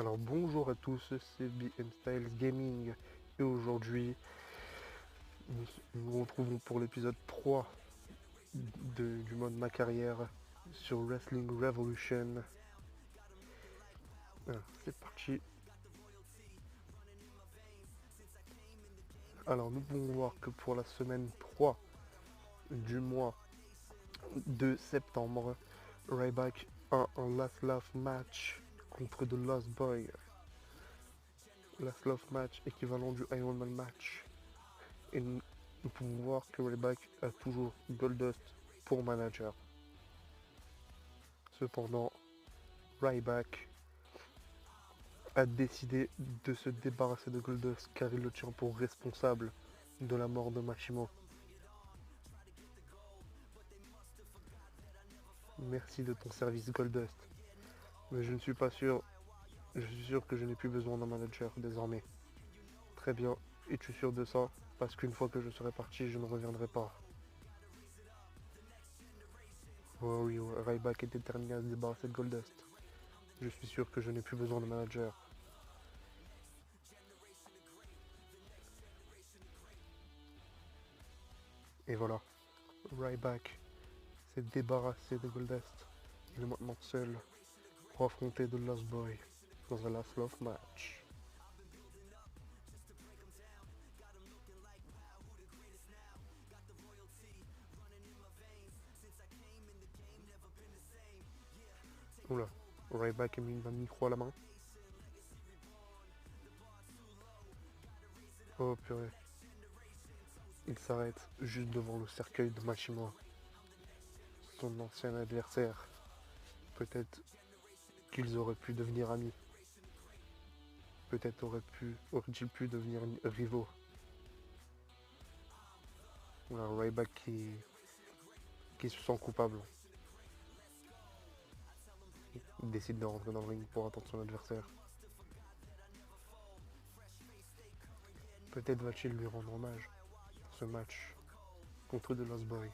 Alors bonjour à tous, c'est BM Styles Gaming et aujourd'hui nous nous retrouvons pour l'épisode 3 du mode ma carrière sur Wrestling Revolution. Alors, c'est parti. Alors nous pouvons voir que pour la semaine 3 du mois de septembre, Ryback a un Last Laugh match contre The Lost Boy. Last Laugh match équivalent du Iron Man match. Et nous pouvons voir que Ryback a toujours Goldust pour manager. Cependant, Ryback a décidé de se débarrasser de Goldust car il le tient pour responsable de la mort de Machimo. Merci de ton service Goldust. Mais je ne suis pas sûr. Je suis sûr que je n'ai plus besoin d'un manager désormais. Très bien. Es-tu sûr de ça? Parce qu'une fois que je serai parti, je ne reviendrai pas. Oh oui, Ryback est déterminé à se débarrasser de Goldust. Je suis sûr que je n'ai plus besoin de manager. Et voilà. Ryback s'est débarrassé de Goldust. Il est maintenant seul pour affronter The Lost Boy dans un Last Love match. Oula, Ryback a mis un micro à la main. Oh purée. Il s'arrête juste devant le cercueil de Machimo, son ancien adversaire. Peut-être qu'ils auraient pu devenir amis. Peut-être aurait-il pu devenir rivaux. Oula, Ryback qui se sent coupable. Il décide de rentrer dans le ring pour attendre son adversaire. Peut-être va-t-il lui rendre hommage pour ce match contre The Lost Boy.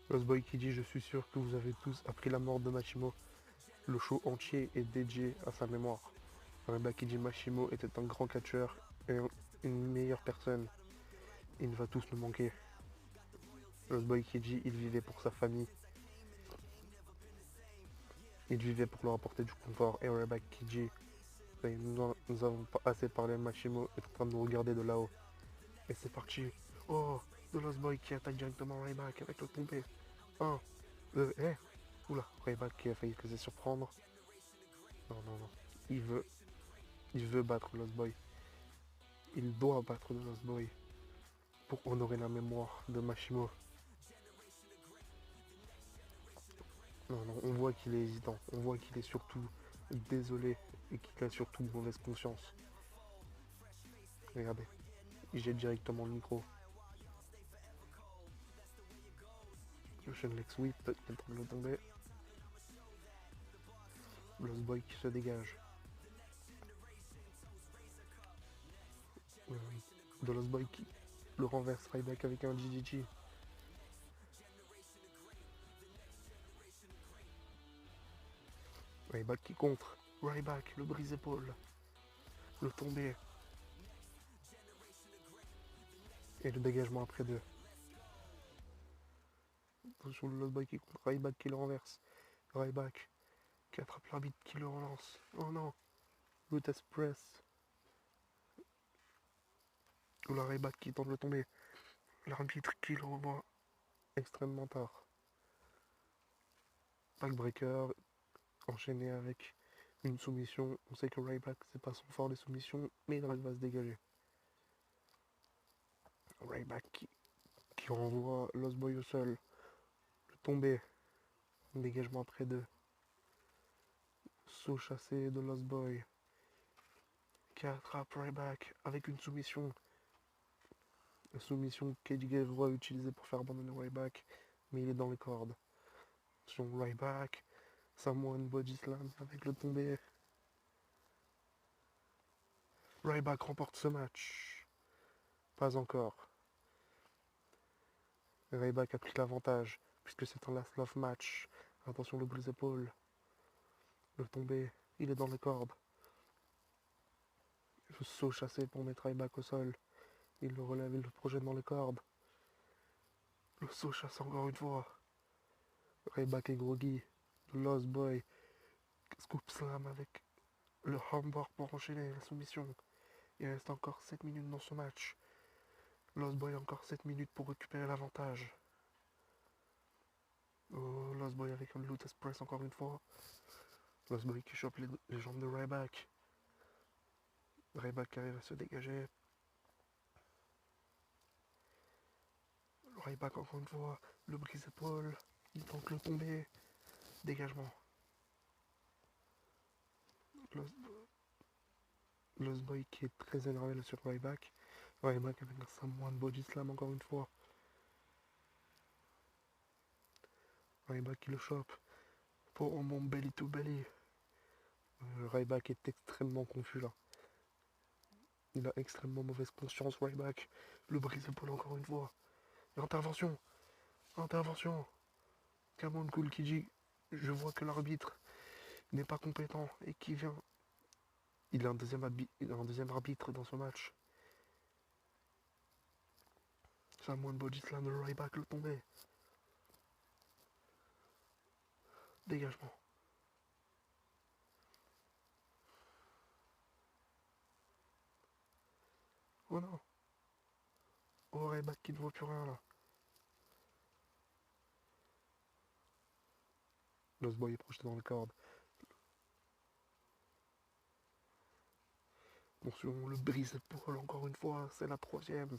Lost Boy qui dit: je suis sûr que vous avez tous appris la mort de Machimo. Le show entier est dédié à sa mémoire. Ryback qui dit: Machimo était un grand catcheur et une meilleure personne. Il va tous nous manquer. Lost Boy qui dit: il vivait pour sa famille. Il vivait pour leur apporter du confort. Et Ryback qui dit: nous avons pas assez parlé, Machimo est en train de nous regarder de là-haut. Et c'est parti. Oh, The Lost Boy qui attaque directement Ryback avec le tombé. 1, 2, oula, Ryback qui a failli se surprendre. Non, non, non. Il veut, il veut battre Lost Boy. Il doit battre The Lost Boy pour honorer la mémoire de Machimo. Non, non, on voit qu'il est hésitant. On voit qu'il est surtout désolé et qu'il a surtout mauvaise conscience. Regardez, il jette directement le micro. Le Lex Whip, il est en train de le tomber. Lost Boy qui se dégage. De Lost Boy qui le renverse Ryback avec un GGG. Ryback qui contre. Ryback, le brise-épaule. Le tombé. Et le dégagement après deux. Attention, le Lost Boy qui contre. Ryback qui le renverse. Ryback qui attrape l'arbitre qui le relance. Oh non. Brutus Press. Ou la Ryback qui tente de le tomber. L'arbitre qui le revoit extrêmement tard. Backbreaker enchaîné avec une soumission. On sait que Ryback c'est pas son fort les soumissions, mais il arrive à se dégager. Ryback qui renvoie Lost Boy au sol. Le tombé. Dégagement après deux. Saut chassé de Lost Boy. Qui attrape Ryback avec une soumission. La soumission qu'Eddie Guerrero a utilisée pour faire abandonner Ryback. Mais il est dans les cordes. Attention, Ryback. Samoan Body Slam avec le tombé. Ryback remporte ce match. Pas encore. Ryback a pris l'avantage, puisque c'est un last love match. Attention, le brise épaule. Le tombé, il est dans les cordes. Le saut chassé pour mettre Ryback au sol. Il le relève, il le projette dans les cordes. Le saut chasse encore une fois. Ryback est groggy. Le Lost Boy. Scoop slam avec le armbar pour enchaîner la soumission. Il reste encore 7 minutes dans ce match. Lost Boy a encore 7 minutes pour récupérer l'avantage. Oh, Lost Boy avec un Lotus Press encore une fois. Lost Boy qui chope les jambes de Ryback. Ryback arrive à se dégager. Ryback encore une fois. Le brise-épaule. Il tente le tomber. Dégagement. Lost Boy qui est très énervé là sur Ryback. Ryback avec un Samoan Body Slam encore une fois. Ryback qui le chope. Pour mon belly to belly. Ryback est extrêmement confus là. Il a extrêmement mauvaise conscience, Ryback. Le brise-épaule encore une fois. Intervention. Intervention. Kamon Cool Kiji. Je vois que l'arbitre n'est pas compétent et qui vient. Il a un deuxième arbitre dans ce match. Samoan Body Slam de Ryback le tombé. Dégagement. Oh non. Oh, Ryback qui ne voit plus rien là. Lost Boy est projeté dans le corde. Attention, le brise-épaule encore une fois, c'est la troisième.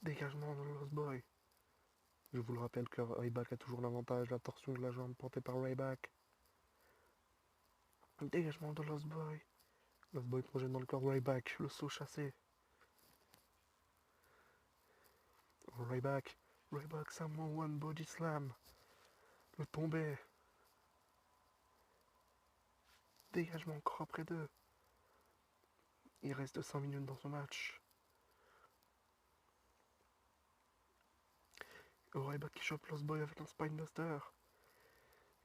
Dégagement de Lost Boy. Je vous le rappelle que Ryback a toujours l'avantage, la torsion de la jambe portée par Ryback. Dégagement de Lost Boy. Lost Boy projette dans le corps de Ryback, le saut chassé. Ryback, Samoan One Body Slam. Le tombé. Dégagement encore après deux. Il reste 5 minutes dans ce match. Ryback qui chope Lost Boy avec un Spinebuster.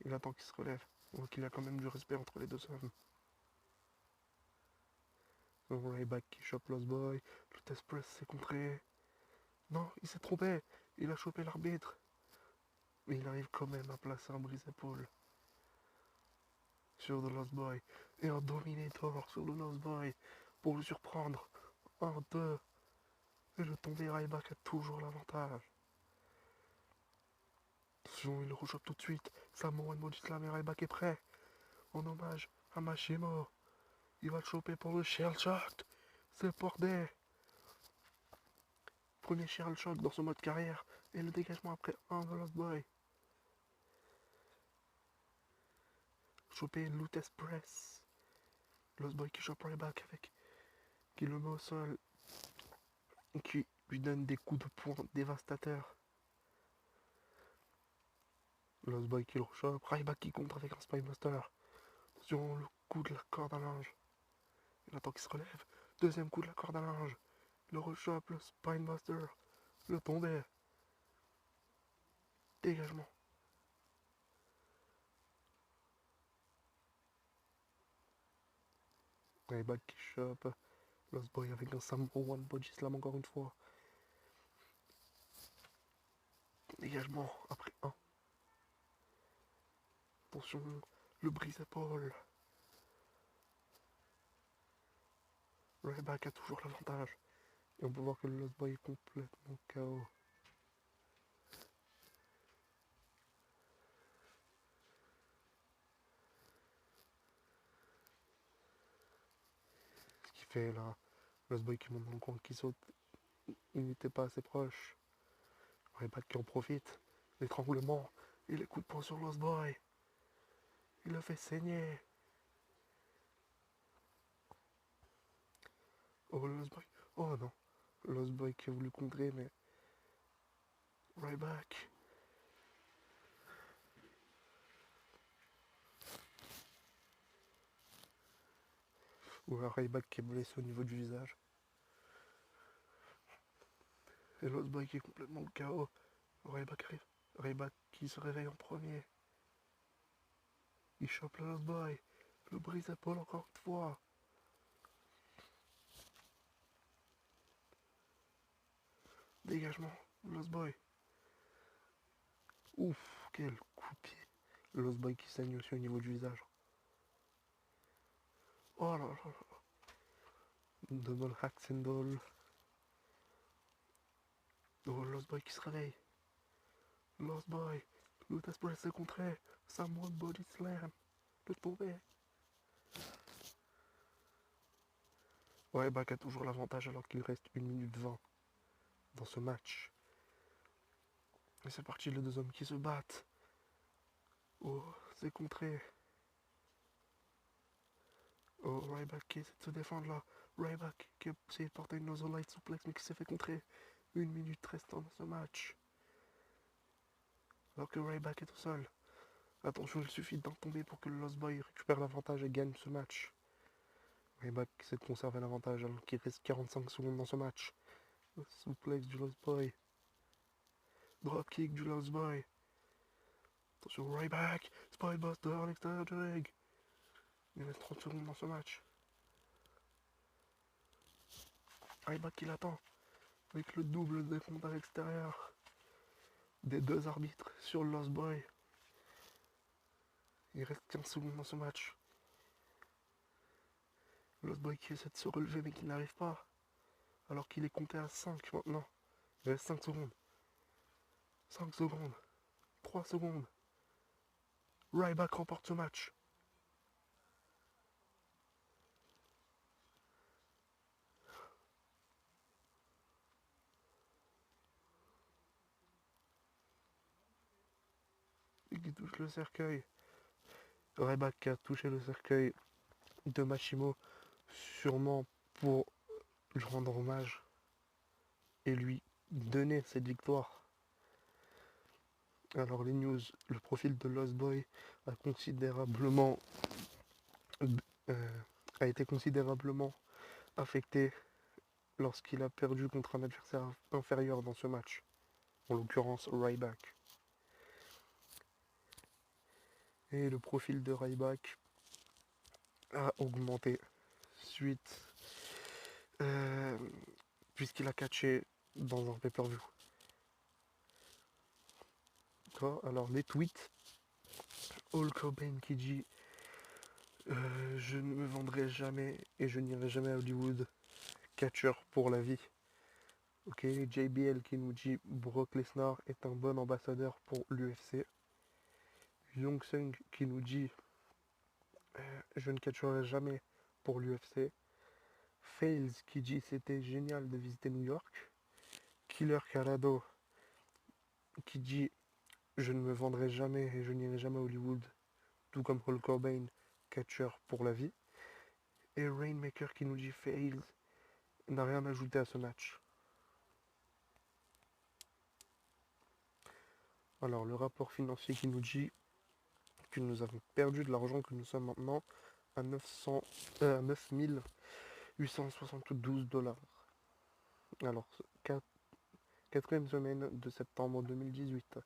Il attend qu'il se relève. On voit qu'il a quand même du respect entre les deux hommes. Ryback qui chope Lost Boy. Le test press s'est contré. Non, il s'est trompé. Il a chopé l'arbitre. Mais il arrive quand même à placer un brise-épaule sur The Lost Boy. Et un Dominator sur le Lost Boy pour le surprendre. 1, 2. Et le tombé, Ryback a toujours l'avantage. Attention, il le rechoppe tout de suite. Samoan Body Slam et Ryback est prêt. En hommage à Mashimo. Il va le choper pour le Shell Shock. C'est porté. Premier Shell Shock dans ce mode carrière. Et le dégagement après un de Lost Boy. Choper Lotus Press. Lost Boy qui chope Ryback avec. Qui le met au sol. Qui lui donne des coups de poing dévastateurs. Lost Boy qui le rechoppe. Ryback qui contre avec un Spinebuster. Attention, le coup de la corde à linge. Il attend qu'il se relève. Deuxième coup de la corde à linge. Le rechoppe, le Spinebuster. Le tombé. Dégagement. Ryback qui chope. Lost Boy avec un Samoan One Body Slam encore une fois. Dégagement après un. Attention, le brise-épaule. Ryback a toujours l'avantage. Et on peut voir que le Lost Boy est complètement KO. Ce qu'il fait là, Lost Boy qui monte dans le coin, qui saute, il n'était pas assez proche. Ryback qui en profite. L'étranglement et les coups de poing sur Lost Boy. Il le fait saigner. Oh, Lost Boy. Oh non. Lost Boy qui a voulu contrer, mais Ryback. Ou un Ryback qui est blessé au niveau du visage. Et Lost Boy qui est complètement KO. Ryback arrive. Ryback qui se réveille en premier. Il chope le Lost Boy. Le brise-épaule encore une fois. Dégagement. Lost Boy. Ouf, quel coup de pied. Le Lost Boy qui saigne aussi au niveau du visage. Oh là là là. Double Axe Handle. Oh, Lost Boy qui se réveille. Lost Boy. Lotus Press est contré. Samoan Body Slam. Le tomber. Ryback a toujours l'avantage alors qu'il reste 1 minute 20 dans ce match. Et c'est parti, les deux hommes qui se battent. Oh, c'est contré. Oh, Ryback qui essaie de se défendre là. Ryback qui a essayé de porter une Northern Light Suplex mais qui s'est fait contrer. 1 minute restant dans ce match. Alors que Ryback est tout seul. Attention, il suffit d'en tomber pour que le Lost Boy récupère l'avantage et gagne ce match. Ryback essaie de conserver l'avantage alors qu'il reste 45 secondes dans ce match. Suplex du Lost Boy. Dropkick du Lost Boy. Attention, Ryback. Spinebuster à l'extérieur du ring. Il reste 30 secondes dans ce match. Ryback qui l'attend. Avec le double décompte à l'extérieur. Des deux arbitres sur le Lost Boy. Il reste 15 secondes dans ce match. Lost Boy qui essaie de se relever mais qui n'arrive pas. Alors qu'il est compté à 5 maintenant. Il reste 5 secondes. 5 secondes. 3 secondes. Ryback remporte ce match. Et qui touche le cercueil. Ryback a touché le cercueil de Machimo. Sûrement pour lui rendre hommage. Et lui donner cette victoire. Alors les news, le profil de Lost Boy a considérablement a été considérablement affecté lorsqu'il a perdu contre un adversaire inférieur dans ce match, en l'occurrence Ryback. Et le profil de Ryback a augmenté suite puisqu'il a catché dans un pay-per-view. Alors les tweets, Hulk Hogan qui dit je ne me vendrai jamais et je n'irai jamais à Hollywood, catcheur pour la vie. Ok, JBL qui nous dit Brock Lesnar est un bon ambassadeur pour l'UFC. Young Sung qui nous dit je ne catcherai jamais pour l'UFC. Fails qui dit c'était génial de visiter New York. Killer Calado qui dit je ne me vendrai jamais et je n'irai jamais à Hollywood, tout comme Hulk Hogan, catcheur pour la vie. Et Rainmaker qui nous dit Fails n'a rien ajouté à ce match. Alors le rapport financier qui nous dit que nous avons perdu de l'argent, que nous sommes maintenant à 9872 $. Alors, quatrième semaine de septembre 2018,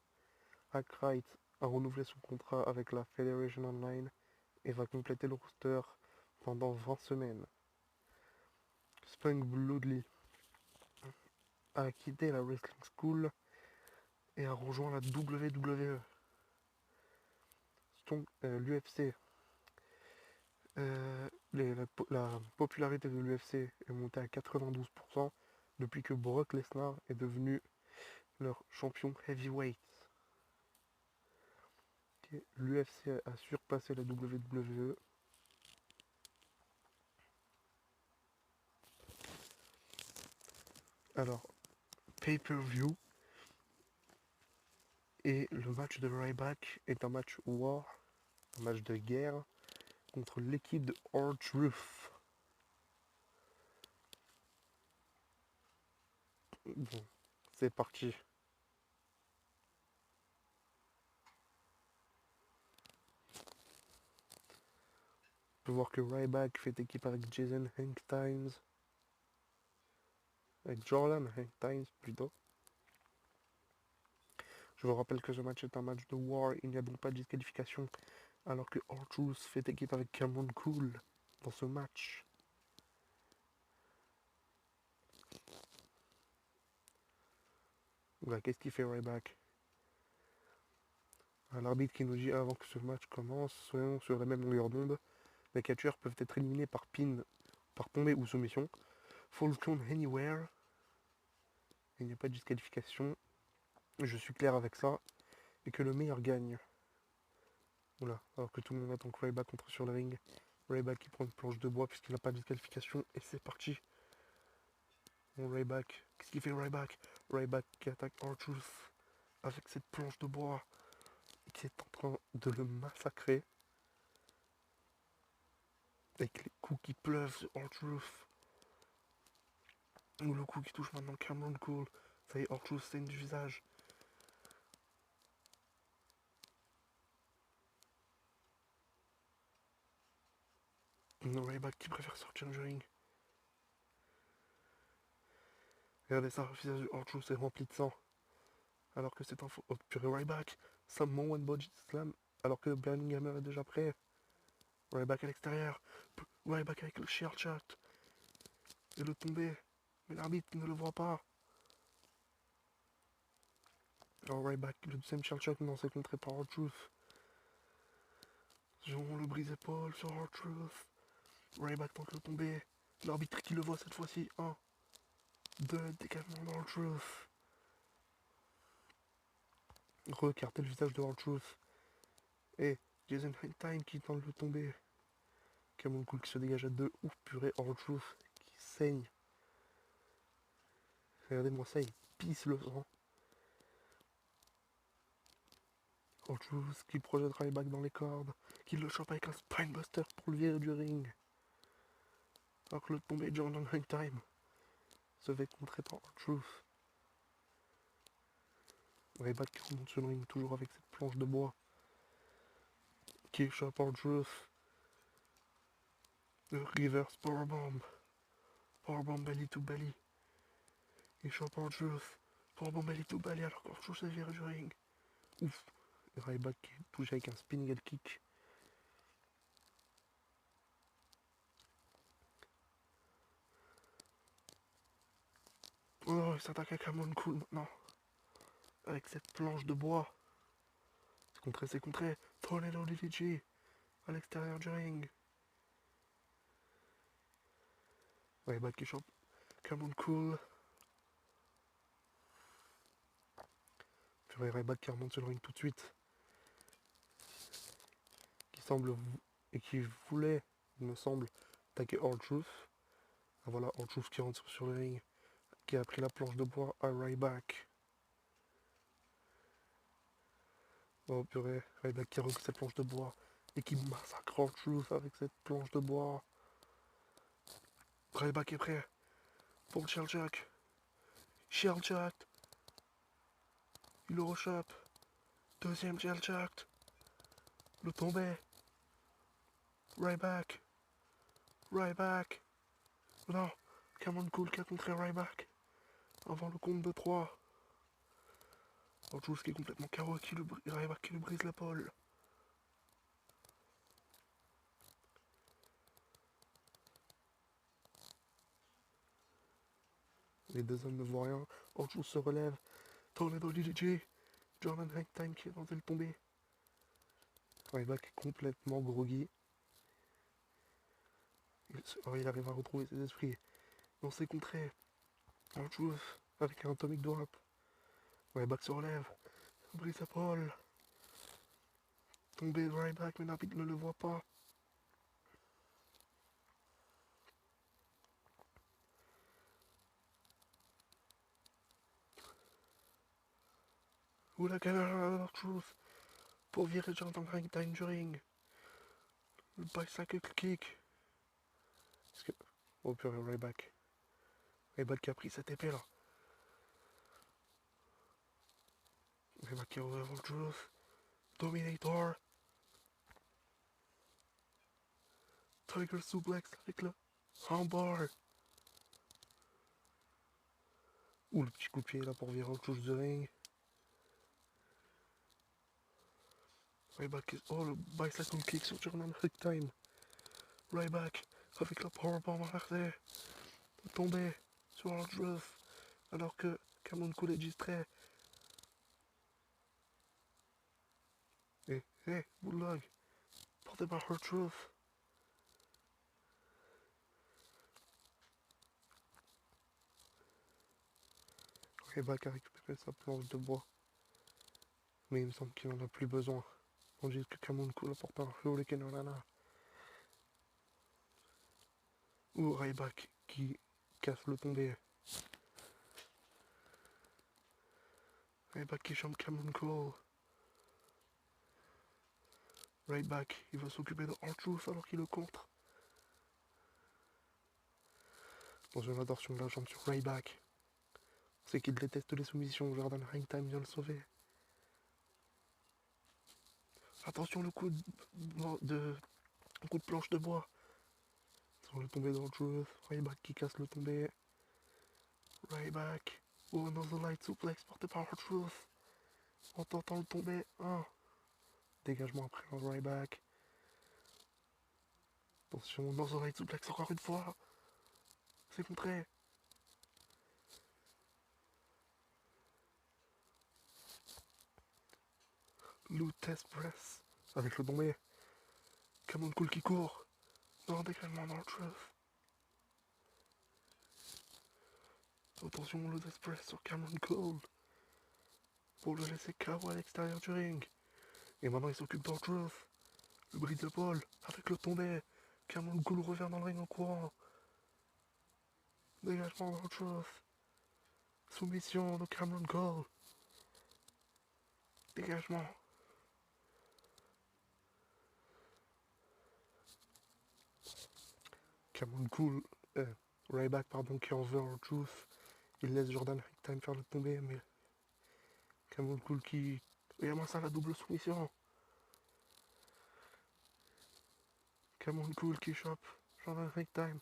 Hack Wright a renouvelé son contrat avec la Federation Online et va compléter le roster pendant 20 semaines. Spunk Bloodley a quitté la Wrestling School et a rejoint la WWE. L'UFC. La popularité de l'UFC est montée à 92% depuis que Brock Lesnar est devenu leur champion heavyweight. L'UFC a surpassé la WWE. Alors, pay-per-view. Et le match de Ryback est un match war, un match de guerre contre l'équipe de R-Truth. Bon, c'est parti. On peut voir que Ryback fait équipe avec Jason Hank Times. Avec Jordan Hank Times plutôt. Je vous rappelle que ce match est un match de War, il n'y a donc pas de disqualification. Alors que R-Truth fait équipe avec Cameron Cool dans ce match. Voilà, qu'est-ce qu'il fait Ryback? L'arbitre qui nous dit avant que ce match commence, soyons sur la même longueur d'onde. Les catcheurs peuvent être éliminés par pin, par tombée ou soumission. Fall count anywhere. Il n'y a pas de disqualification. Je suis clair avec ça. Et que le meilleur gagne. Voilà, alors que tout le monde attend que Ryback entre sur le ring. Ryback qui prend une planche de bois puisqu'il n'a pas de disqualification. Et c'est parti. Bon, Ryback. Qu'est-ce qu'il fait Ryback? Ryback qui attaque R-Truth avec cette planche de bois. Et qui est en train de le massacrer. Avec les coups qui pleuvent sur R-Truth. Ou le coup qui touche maintenant Cameron Cole. Ça y est, R-Truth saigne du visage. Ryback qui préfère sortir du ring. Regardez ça, le visage de R-Truth est rempli de sang. Alors que c'est un faux. Oh purée, Ryback. Samoan Body Slam. Alors que Burning Hammer est déjà prêt. Ryback à l'extérieur. Ryback avec le Sheer Chat. Et le tomber. Mais l'arbitre ne le voit pas. Alors Ryback, le deuxième Sheer Chat, non, c'est contré par R-Truth. Jean le brise-épaule sur R-Truth. Ryback tente le tomber. L'arbitre qui le voit cette fois-ci. 1, 2, dégagement de R-Truth. Recarter le visage de R-Truth. Et Jason Time qui tente de le tomber. Cameron Cole qui se dégage à 2. Ouf, purée, R-Truth qui saigne. Regardez-moi ça, il pisse le sang. R-Truth qui projette Ryback dans les cordes. Qui le chope avec un Spinebuster pour le virer du ring. Alors que le tombé de Jordan Time se fait contrer par R-Truth. Ryback qui remonte sur le ring toujours avec cette planche de bois. Qui échappe R-Truth. Le reverse powerbomb. Powerbomb belly to belly. Échappe R-Truth. Powerbomb belly to belly alors qu'R-Truth se vire du ring. Ouf. Et Ryback qui touche avec un spinning head kick. Oh, il s'attaque à Cameron Cole maintenant. Avec cette planche de bois. C'est contré. Tornado DDG. À l'extérieur du ring. Ryback qui chope Cameron Cole. Puis Ryback qui remonte sur le ring tout de suite. Qui semble et qui voulait, il me semble, attaquer R-Truth. Ah, voilà, R-Truth qui rentre sur le ring. Qui a pris la planche de bois à Ryback. Oh purée, Ryback qui a repris cette planche de bois et qui massacre R-Truth avec cette planche de bois. Ryback est prêt pour le Shell Jack. Shell Jack. Il le rechoppe. Deuxième Shell Jack. Le tombé. Ryback. Ryback. Non, Cameron Cole qui a contré Ryback. Avant le compte de 3. R-Truth qui est complètement KO et Ryback qui lui brise l'épaule. Les deux hommes ne voient rien. R-Truth se relève. Tornado DDG. Jordan Hank Time qui est tenté de tomber. Ryback est complètement groggy. Il arrive à retrouver ses esprits. Dans ses contrées. R-Truth avec un atomic drop. Ryback se relève. Brise l'épaule. Tombé de Ryback, mais l'arbitre ne le voit pas. Ou la caméra R-Truth pour virer Jordan Hank Time du ring. Le bicycle kick. Que... Oh purée, Ryback. Ryback qui a pris cette épée là. Ryback qui relève R-Truth. Dominator. Tiger Suplex avec le armbar. Ouh, le petit coup de pied là pour virer en touche de ring. Ryback, oh le bicycle kick sur Jordan Time. Ryback avec la powerbomb inversée. Tombé sur R-Truth alors que Cameron Cole est distrait. Et Bulldog, porté par R-Truth. Ryback a récupéré sa planche de bois. Mais il me semble qu'il n'en a plus besoin. On dit que Cameron Cole apporte un Hurricane Rana. Ou Ryback qui casse le tombé. Ryback qui chante Cameron Cole. Ryback, il va s'occuper de R-Truth alors qu'il le contre. Attention, la torsion de la jambe sur Ryback. C'est qu'il déteste les soumissions. Jordan Hangtime vient le sauver. Attention, le coup de planche de bois. Sur le tombé dans R-Truth. Ryback qui casse le tombé. Ryback. Oh, another light suplex porté par R-Truth. En tentant le tomber. Dégagement après un Ryback. Attention, another light suplex encore une fois. C'est contré. Loot test press. Avec le tombé. Cameron Cole qui court. Non, dégagement dans R-Truth. Attention, le test press sur Cameron Cole. Pour le laisser KO à l'extérieur du ring. Et maintenant il s'occupe d'R-Truth. Le brise d'épaule avec le tombé. Cameron Cole revient dans le ring en courant. Dégagement d'R-Truth. Soumission de Cameron Cole. Dégagement. Cameron Cole, Ryback pardon, qui en veut R-Truth. Il laisse Jordan Hangtime faire le tombé, mais Cameron Cole qui... Regarde-moi ça, la double soumission. Cameron Cole qui chope Jordan Hangtime.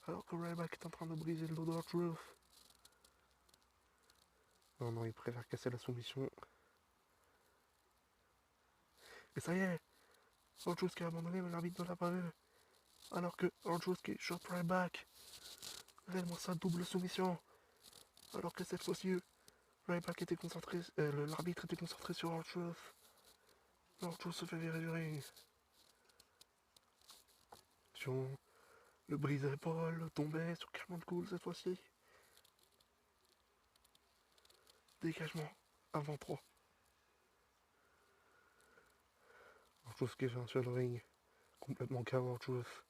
Alors que Ryback est en train de briser le dos de R-Truth. Non, il préfère casser la soumission. Et ça y est, R-Truth qui a abandonné, mais l'arbitre ne l'a pas vu. Alors que R-Truth qui chope Ryback. Réellement sa double soumission. Alors que cette fois-ci, Ryback était concentré, l'arbitre était concentré sur R-Truth. R-Truth se fait virer du ring. Sur le brise-épaule, le tombé sur Cameron Cole cette fois-ci. Dégagement avant 3. R-Truth qui vient sur le ring. Complètement KO R-Truth.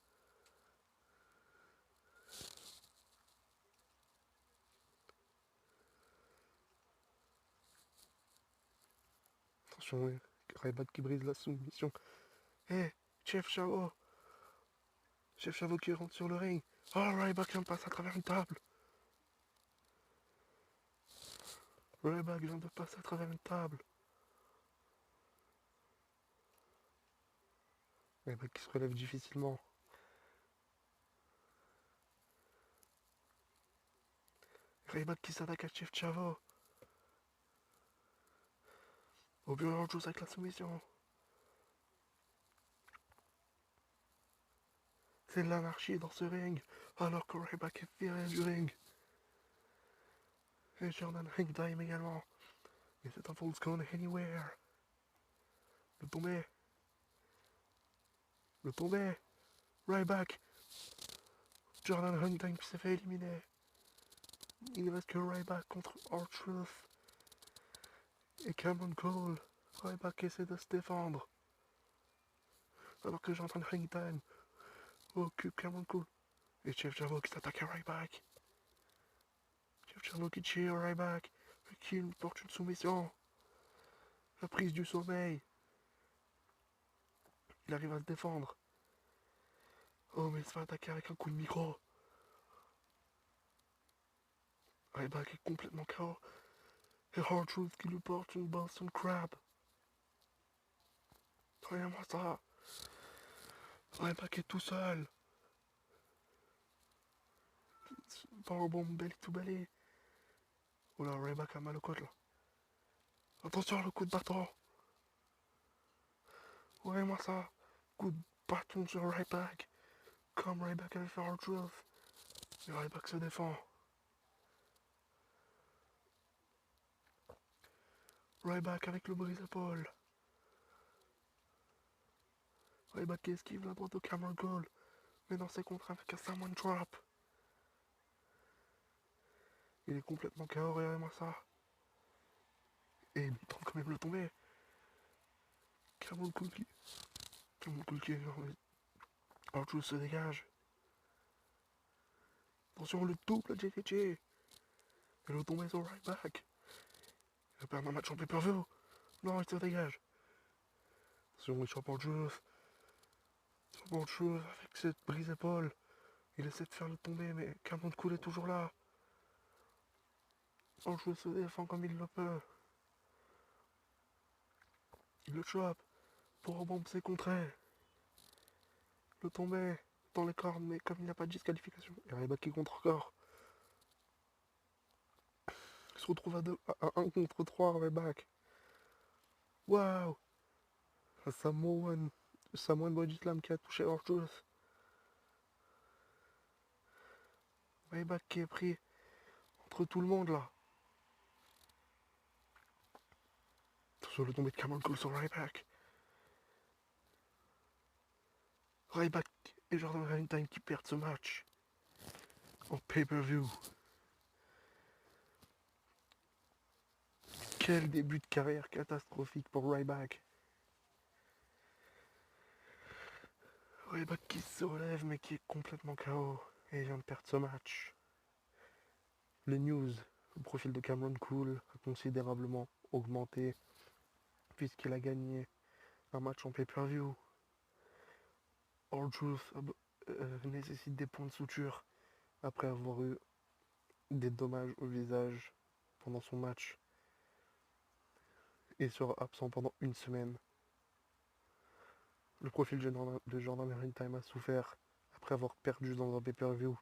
Attention, Ryback qui brise la soumission. Chef Chavo. Chef Chavo qui rentre sur le ring. Oh, Ryback vient de passer à travers une table. Ryback vient de passer à travers une table. Ryback qui se relève difficilement. Ryback qui s'attaque à Chef Chavo. Au bureau de chose avec la soumission. C'est l'anarchie dans ce ring. Alors que Ryback est viré du ring. Et Jordan Hangtime également. Mais c'est un false count anywhere. Le tombé. Le tombé. Ryback. Jordan Hangtime qui s'est fait éliminer. Il ne reste que Ryback contre R-Truth. Et Cameron Cole. Ryback essaie de se défendre. Alors que Jordan Hangtime occupe Cameron Cole. Et Chef Chavo qui s'attaque à Ryback. Chef Chavo qui cheer Ryback. Qui porte une soumission. La prise du sommeil. Il arrive à se défendre. Oh, mais il se fait attaquer avec un coup de micro. Ryback est complètement KO. Et R-Truth qui lui porte une Boston Crab. Regarde-moi ça. Ryback est tout seul. Powerbomb belly to belly. Oh là, Ryback a mal au côte là. Attention, le coup de bâton. Ouais, moi ça. Coup de bâton sur Ryback. Comme Ryback avait fait R-Truth. Et Ryback se défend. Ryback avec le brise-épaule. Ryback qui esquive la droite de Cameron Cole. Mais dans ses contrats avec un Samoan Trap. Il est complètement KO, regardez-moi ça. Et il tente quand même de le tomber. Cameron Cole qui... Cameron Cole qui... R-Truth se dégage. Attention, le double JTJ. Et le tomber sur Ryback. Il va perdre un match en pay-per-view. Non, il se dégage. Attention, il chope R-Truth. R-Truth avec cette brise-épaule. Il essaie de faire le tomber, mais Cameron Cole est toujours là. R-Truth se défend comme il le peut. Il le chope. Pour rebomber ses contrées. Le tomber dans les cordes, mais comme il n'y a pas de disqualification. Et Ryback qui contre encore. Il se retrouve à 1 contre 3, Ryback. Waouh! Samoan Body Slam qui a touché R-Truth. Ryback qui est pris entre tout le monde là. Sur le tombé de Cameron Cole sur Ryback. Ryback et Jordan Valentine qui perdent ce match en pay-per-view. Quel début de carrière catastrophique pour Ryback. Ryback qui se relève mais qui est complètement KO et vient de perdre ce match. Les news, le profil de Cameron Cole a considérablement augmenté puisqu'il a gagné un match en pay-per-view. R-Truth nécessite des points de suture après avoir eu des dommages au visage pendant son match et sera absent pendant une semaine. Le profil de Jordan Valentine a souffert après avoir perdu dans un pay-per-view.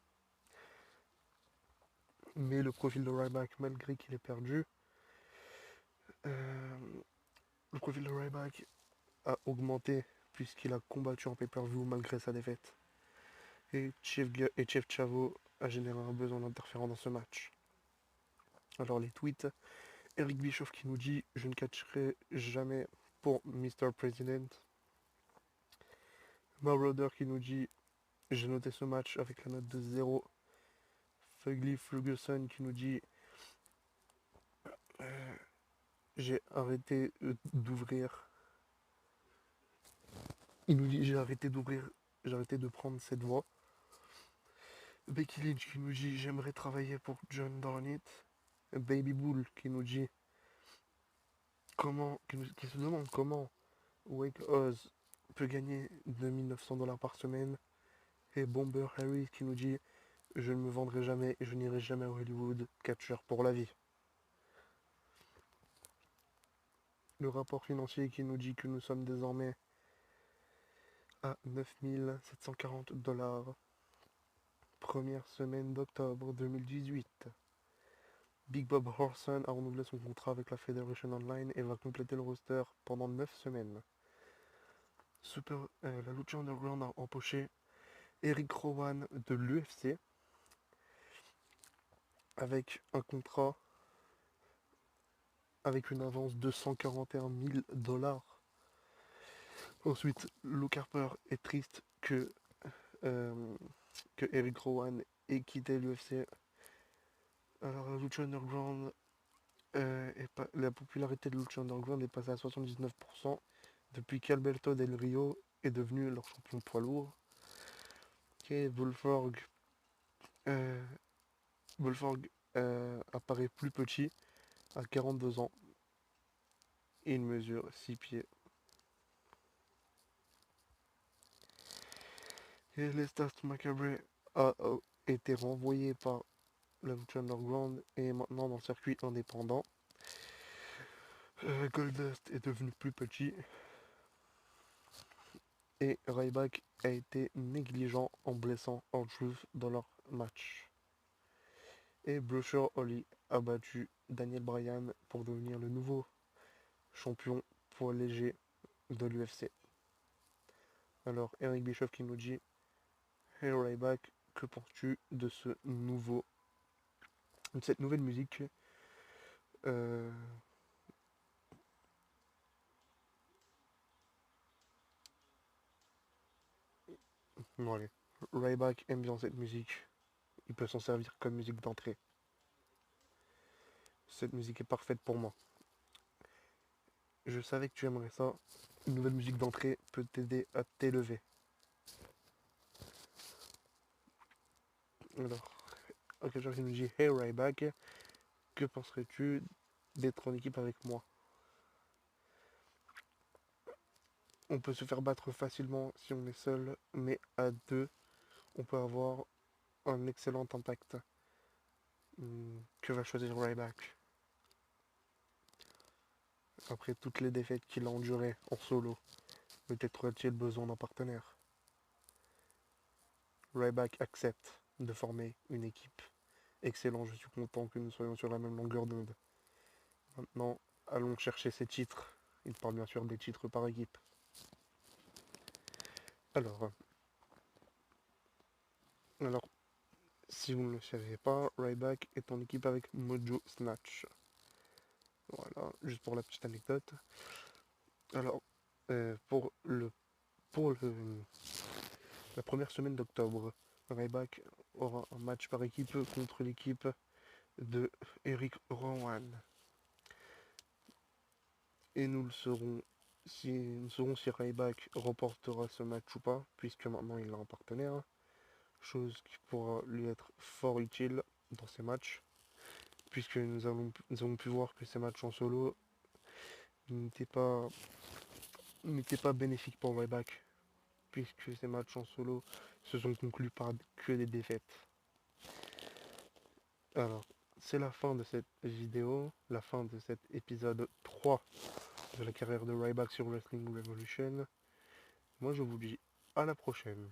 Mais le profil de Ryback, malgré qu'il ait perdu, le profil de Ryback a augmenté puisqu'il a combattu en pay-per-view malgré sa défaite. Et Chef Chavo a généré un besoin d'interférent dans ce match. Alors les tweets, Eric Bischoff qui nous dit « Je ne catcherai jamais pour Mr. President ». Marauder qui nous dit « J'ai noté ce match avec la note de 0 ». Fugly Ferguson qui nous dit j'ai arrêté d'ouvrir. Il nous dit j'ai arrêté d'ouvrir, j'ai arrêté de prendre cette voie. Becky Lynch qui nous dit j'aimerais travailler pour John Darnett. Baby Bull qui nous dit qui se demande comment Wake Oz peut gagner 2900 $ par semaine. Et Bomber Harry qui nous dit je ne me vendrai jamais et je n'irai jamais à Hollywood, catcheur pour la vie. Le rapport financier qui nous dit que nous sommes désormais à 9740 $. Première semaine d'octobre 2018. Big Bob Horson a renouvelé son contrat avec la Federation Online et va compléter le roster pendant 9 semaines. La Lucha Underground a empoché Eric Rowan de l'UFC avec un contrat avec une avance de 141 000 $. Ensuite, Luke Harper est triste que Eric Rowan ait quitté l'UFC. Alors, la Lucha Underground, la popularité de Lucha Underground est passée à 79% depuis qu'Alberto Del Rio est devenu leur champion poids lourd. Okay, Bullfrog apparaît plus petit à 42 ans. Et il mesure 6 pieds. Et Lestat Macabre a été renvoyé par la Lucha Underground et est maintenant dans le circuit indépendant. Goldust est devenu plus petit. Et Ryback a été négligent en blessant R-Truth dans leur match. Et Bradshaw Holly a battu Daniel Bryan pour devenir le nouveau champion poids léger de l'UFC. Alors, Eric Bischoff qui nous dit: Hey Ryback, que penses-tu de cette nouvelle musique euh, bon, allez. Ryback aime bien cette musique. Il peut s'en servir comme musique d'entrée. Cette musique est parfaite pour moi. Je savais que tu aimerais ça. Une nouvelle musique d'entrée peut t'aider à t'élever. Alors, ok, je nous dit: Hey Ryback, que penserais-tu d'être en équipe avec moi? On peut se faire battre facilement si on est seul, mais à deux, on peut avoir un excellent impact. Que va choisir Ryback? Après toutes les défaites qu'il a endurées en solo, peut-être a-t-il besoin d'un partenaire. Ryback accepte de former une équipe. Excellent, je suis content que nous soyons sur la même longueur d'onde. Maintenant, allons chercher ces titres. Il parle bien sûr des titres par équipe. Alors, alors, si vous ne le savez pas, Ryback est en équipe avec Mojo Snatch. Voilà, juste pour la petite anecdote. Alors, euh, pour le, pour la première semaine d'octobre, Ryback aura un match par équipe contre l'équipe de Eric Rowan. Et nous saurons si Ryback remportera ce match ou pas, puisque maintenant il a un partenaire, chose qui pourra lui être fort utile dans ces matchs, puisque nous avons pu voir que ces matchs en solo n'étaient pas bénéfiques pour Ryback, puisque ces matchs en solo se sont conclus par que des défaites. Alors, c'est la fin de cette vidéo, la fin de cet épisode 3 de la carrière de Ryback sur Wrestling Revolution. Moi je vous dis à la prochaine.